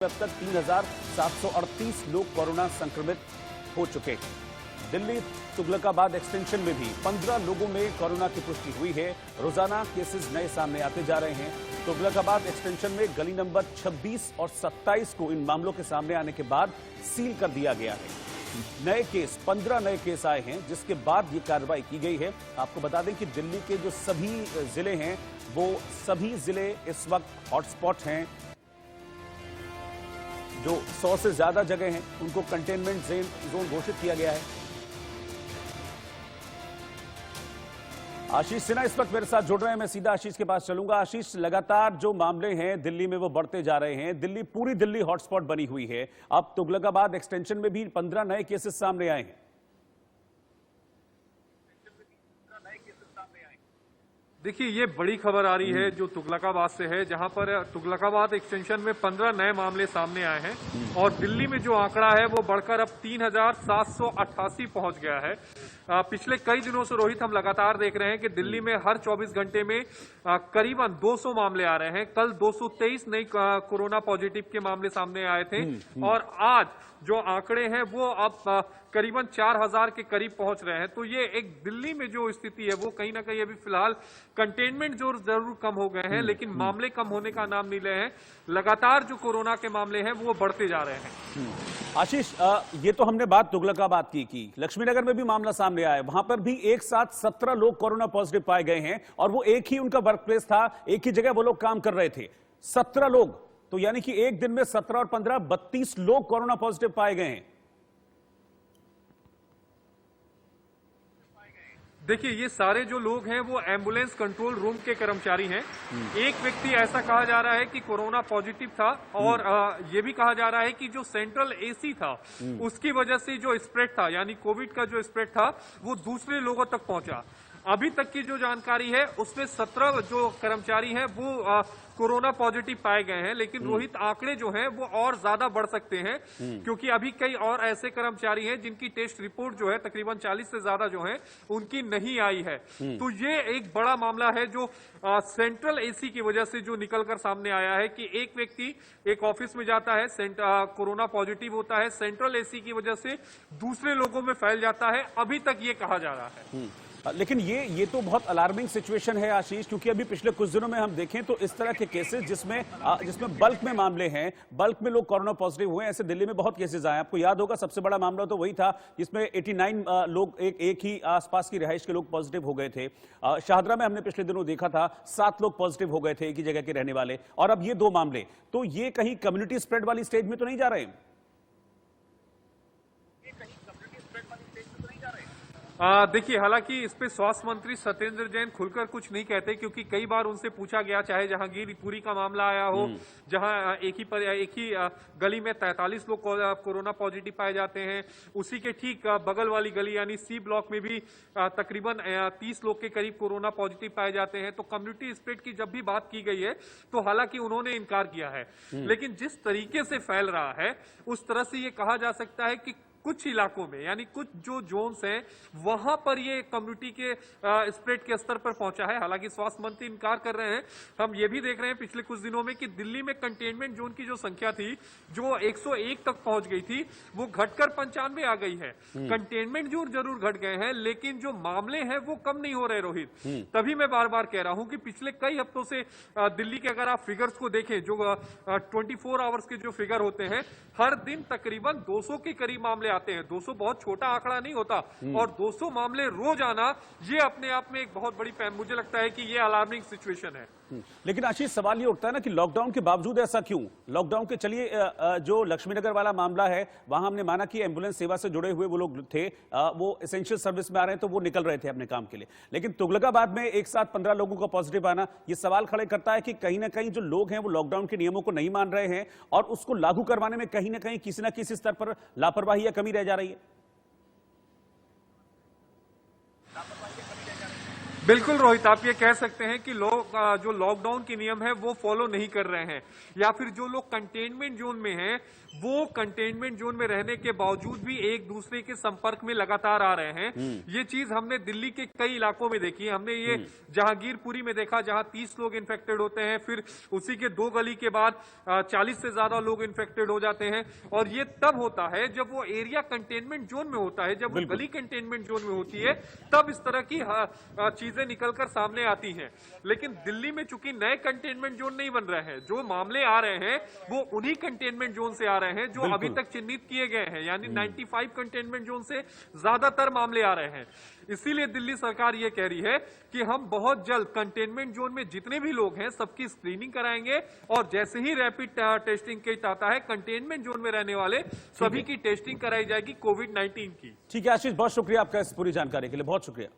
अब तक 3,738 लोग कोरोना संक्रमित हो चुके हैं। दिल्ली तुगलकाबाद एक्सटेंशन में भी 15 लोगों में कोरोना की पुष्टि हुई है। रोजाना केसेस नए सामने आते जा रहे हैं। तुगलकाबाद एक्सटेंशन में गली नंबर 26 और 27 को इन मामलों के सामने आने के बाद सील कर दिया गया है। नए केस 15 नए केस आए हैं, जिसके बाद ये कार्रवाई की गई है। आपको बता दें कि दिल्ली के जो सभी जिले हैं वो सभी जिले इस वक्त हॉटस्पॉट हैं। जो 100 से ज्यादा जगह हैं उनको कंटेनमेंट जोन घोषित किया गया है। आशीष सिन्हा इस वक्त मेरे साथ जुड़ रहे हैं। मैं सीधा आशीष के पास चलूंगा। आशीष, लगातार जो मामले हैं दिल्ली में वो बढ़ते जा रहे हैं। पूरी दिल्ली हॉटस्पॉट बनी हुई है। अब तुगलकाबाद एक्सटेंशन में भी 15 नए केसेस सामने आए हैं। देखिए, ये बड़ी खबर आ रही है जो तुगलकाबाद से है, जहां पर तुगलकाबाद एक्सटेंशन में 15 नए मामले सामने आए हैं और दिल्ली में जो आंकड़ा है वो बढ़कर अब 3,788 पहुंच गया है। पिछले कई दिनों से रोहित हम लगातार देख रहे हैं कि दिल्ली में हर 24 घंटे में करीबन 200 मामले आ रहे हैं। कल 223 नई कोरोना पॉजिटिव के मामले सामने आए थे और आज जो आंकड़े हैं वो अब करीबन 4,000 के करीब पहुंच रहे हैं। तो ये एक दिल्ली में जो स्थिति है वो कहीं ना कहीं अभी फिलहाल कंटेनमेंट जो जरूर कम हो गए हैं, लेकिन मामले कम होने का नाम नहीं ले रहे हैं। लगातार जो कोरोना के मामले हैं वो बढ़ते जा रहे हैं। आशीष, ये तो हमने बात तुगलकाबाद की। लक्ष्मीनगर में भी मामला सामने आया। वहां पर भी एक साथ 17 लोग कोरोना पॉजिटिव पाए गए हैं और वो एक ही उनका वर्क प्लेस था, एक ही जगह वो लोग काम कर रहे थे। 17 लोग, तो यानी कि एक दिन में 17 और 15 32 लोग कोरोना पॉजिटिव पाए गए हैं। देखिए, ये सारे जो लोग हैं वो एम्बुलेंस कंट्रोल रूम के कर्मचारी हैं। एक व्यक्ति ऐसा कहा जा रहा है कि कोरोना पॉजिटिव था और ये भी कहा जा रहा है कि जो सेंट्रल एसी था उसकी वजह से जो स्प्रेड था, यानी कोविड का जो स्प्रेड था वो दूसरे लोगों तक पहुंचा। अभी तक की जो जानकारी है उसमें 17 जो कर्मचारी हैं वो कोरोना पॉजिटिव पाए गए हैं, लेकिन रोहित आंकड़े जो हैं वो और ज्यादा बढ़ सकते हैं क्योंकि अभी कई और ऐसे कर्मचारी हैं जिनकी टेस्ट रिपोर्ट जो है तकरीबन 40 से ज्यादा जो है उनकी नहीं आई है। तो ये एक बड़ा मामला है जो सेंट्रल एसी की वजह से जो निकलकर सामने आया है कि एक व्यक्ति एक ऑफिस में जाता है, कोरोना पॉजिटिव होता है, सेंट्रल एसी की वजह से दूसरे लोगों में फैल जाता है। अभी तक ये कहा जा रहा है। लेकिन ये तो बहुत अलार्मिंग सिचुएशन है आशीष, क्योंकि अभी पिछले कुछ दिनों में हम देखें तो इस तरह के केसेस जिसमें बल्क में मामले हैं, बल्क में लोग कोरोना पॉजिटिव हुए, ऐसे दिल्ली में बहुत केसेस आए। आपको याद होगा सबसे बड़ा मामला तो वही था जिसमें 89 लोग एक ही आसपास की रिहाइश के लोग पॉजिटिव हो गए थे। शाहदरा में हमने पिछले दिनों देखा था 7 लोग पॉजिटिव हो गए थे एक ही जगह के रहने वाले, और अब ये 2 मामले। तो ये कहीं कम्युनिटी स्प्रेड वाली स्टेज में तो नहीं जा रहे हैं? देखिए, हालांकि इस पे स्वास्थ्य मंत्री सत्येंद्र जैन खुलकर कुछ नहीं कहते क्योंकि कई बार उनसे पूछा गया, चाहे जहांगीरपुरी का मामला आया हो जहां एक ही गली में 43 लोग कोरोना पॉजिटिव पाए जाते हैं, उसी के ठीक बगल वाली गली यानी सी ब्लॉक में भी तकरीबन 30 लोग के करीब कोरोना पॉजिटिव पाए जाते हैं। तो कम्युनिटी स्प्रेड की जब भी बात की गई है तो हालांकि उन्होंने इनकार किया है, लेकिन जिस तरीके से फैल रहा है उस तरह से ये कहा जा सकता है कि कुछ इलाकों में यानी कुछ जो जोन्स हैं वहां पर ये कम्युनिटी के स्प्रेड के स्तर पर पहुंचा है। हालांकि स्वास्थ्य मंत्री इनकार कर रहे हैं। हम ये भी देख रहे हैं पिछले कुछ दिनों में कि दिल्ली में कंटेनमेंट जोन की जो संख्या थी जो 101 तक पहुंच गई थी वो घटकर 95 आ गई है। कंटेनमेंट जोन जरूर घट गए हैं, लेकिन जो मामले हैं वो कम नहीं हो रहे रोहित। तभी मैं बार बार कह रहा हूं कि पिछले कई हफ्तों से दिल्ली के अगर आप फिगर्स को देखें, जो 24 आवर्स के जो फिगर होते हैं, हर दिन तकरीबन 200 के करीब मामले आते हैं। 200 बहुत छोटा आंकड़ा नहीं होता और 200 मामले रोज आना ये अपने आप में एक बहुत बड़ी मुझे लगता है कि ये अलार्मिंग सिचुएशन है। लेकिन आशीष, सवाल ये उठता है ना कि लॉकडाउन के बावजूद ऐसा क्यों? लॉकडाउन के चलिए जो लक्ष्मीनगर वाला मामला है वहां हमने माना कि एम्बुलेंस सेवा से जुड़े हुए वो लोग थे, वो एसेंशियल सर्विस में आ रहे हैं तो वो निकल रहे थे अपने काम के लिए। लेकिन तुगलकाबाद में एक साथ 15 लोगों का पॉजिटिव आना ये सवाल खड़े करता है कि कहीं ना कहीं जो लोग हैं वो लॉकडाउन के नियमों को नहीं मान रहे हैं और उसको लागू करवाने में कहीं ना कहीं किसी ना किसी स्तर पर लापरवाही या कमी रह जा रही है। बिल्कुल रोहित, आप ये कह सकते हैं कि लोग जो लॉकडाउन के नियम है वो फॉलो नहीं कर रहे हैं, या फिर जो लोग कंटेनमेंट जोन में हैं वो कंटेनमेंट जोन में रहने के बावजूद भी एक दूसरे के संपर्क में लगातार आ रहे हैं। ये चीज हमने दिल्ली के कई इलाकों में देखी है। हमने ये जहांगीरपुरी में देखा जहां 30 लोग इन्फेक्टेड होते हैं, फिर उसी के 2 गली के बाद 40 से ज्यादा लोग इन्फेक्टेड हो जाते हैं। और ये तब होता है जब वो एरिया कंटेनमेंट जोन में होता है, जब वो गली कंटेनमेंट जोन में होती है, तब इस तरह की चीजें निकलकर सामने आती हैं। लेकिन दिल्ली में चूंकि नए कंटेनमेंट जोन नहीं बन रहे हैं, जो मामले आ रहे हैं वो उन्हीं कंटेनमेंट जोन से आ रहे हैं जो अभी तक चिन्हित किए गए हैं, यानी 95 कंटेनमेंट जोन से ज्यादातर मामले आ रहे हैं। इसीलिए दिल्ली सरकार ये कह रही है कि हम बहुत जल्द कंटेनमेंट जोन में जितने भी लोग हैं सबकी स्क्रीनिंग कराएंगे, और जैसे ही रैपिड टेस्टिंग किट आता है कंटेनमेंट जोन में रहने वाले सभी की टेस्टिंग कराई जाएगी कोविड-19 की। ठीक है आशीष, बहुत शुक्रिया आपका इस पूरी जानकारी के लिए, बहुत शुक्रिया।